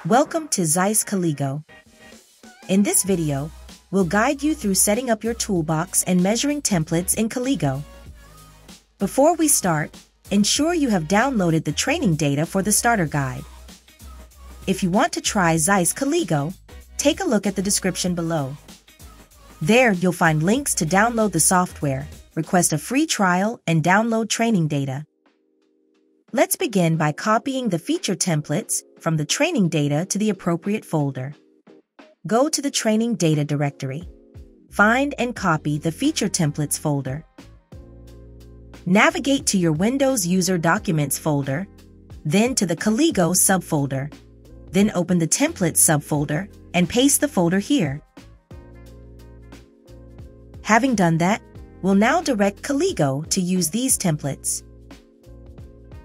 Welcome to CALIGO. In this video, we'll guide you through setting up your toolbox and measuring templates in CALIGO. Before we start, ensure you have downloaded the training data for the starter guide. If you want to try CALIGO, take a look at the description below. There you'll find links to download the software, request a free trial, and download training data. Let's begin by copying the feature templates from the training data to the appropriate folder. Go to the training data directory. Find and copy the feature templates folder. Navigate to your Windows User Documents folder, then to the CALIGO subfolder. Then open the Templates subfolder and paste the folder here. Having done that, we'll now direct CALIGO to use these templates.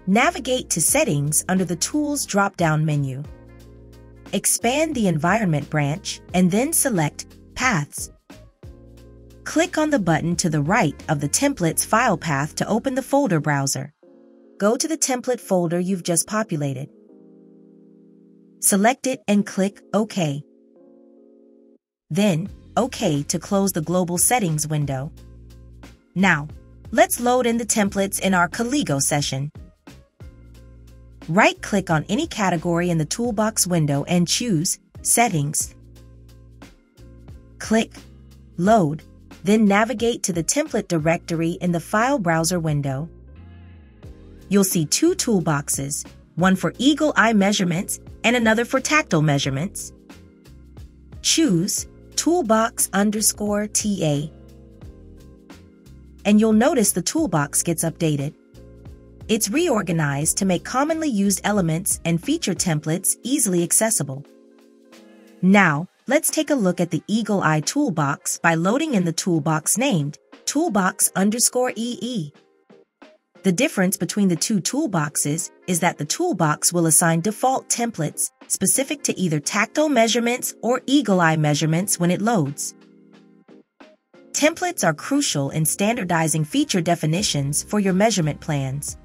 Navigate to Settings under the Tools drop-down menu. Expand the Environment branch and then select Paths. Click on the button to the right of the template's file path to open the folder browser. Go to the template folder you've just populated. Select it and click OK. Then, OK to close the Global Settings window. Now, let's load in the templates in our CALIGO session. Right-click on any category in the Toolbox window and choose Settings. Click Load, then navigate to the template directory in the File Browser window. You'll see two toolboxes, one for eagle eye measurements and another for tactile measurements. Choose toolbox_TA. And you'll notice the toolbox gets updated. It's reorganized to make commonly used elements and feature templates easily accessible. Now, let's take a look at the Eagle Eye toolbox by loading in the toolbox named toolbox_EE. The difference between the two toolboxes is that the toolbox will assign default templates specific to either tactile measurements or eagle eye measurements when it loads. Templates are crucial in standardizing feature definitions for your measurement plans,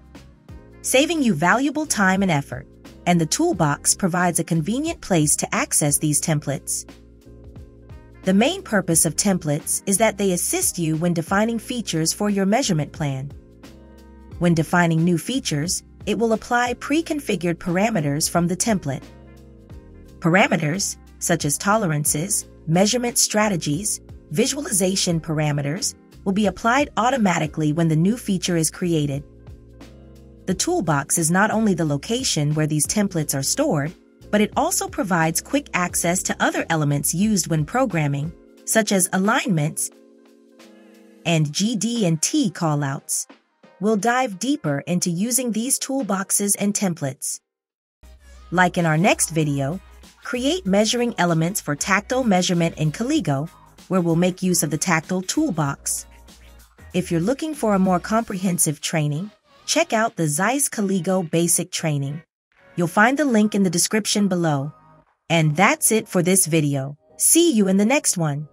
saving you valuable time and effort, and the toolbox provides a convenient place to access these templates. The main purpose of templates is that they assist you when defining features for your measurement plan. When defining new features, it will apply pre-configured parameters from the template. Parameters, such as tolerances, measurement strategies, visualization parameters, will be applied automatically when the new feature is created. The toolbox is not only the location where these templates are stored, but it also provides quick access to other elements used when programming, such as alignments and GD&T callouts. We'll dive deeper into using these toolboxes and templates. Like in our next video, create measuring elements for tactile measurement in CALIGO, where we'll make use of the tactile toolbox. If you're looking for a more comprehensive training, check out the CALIGO Basic Training. You'll find the link in the description below. And that's it for this video. See you in the next one.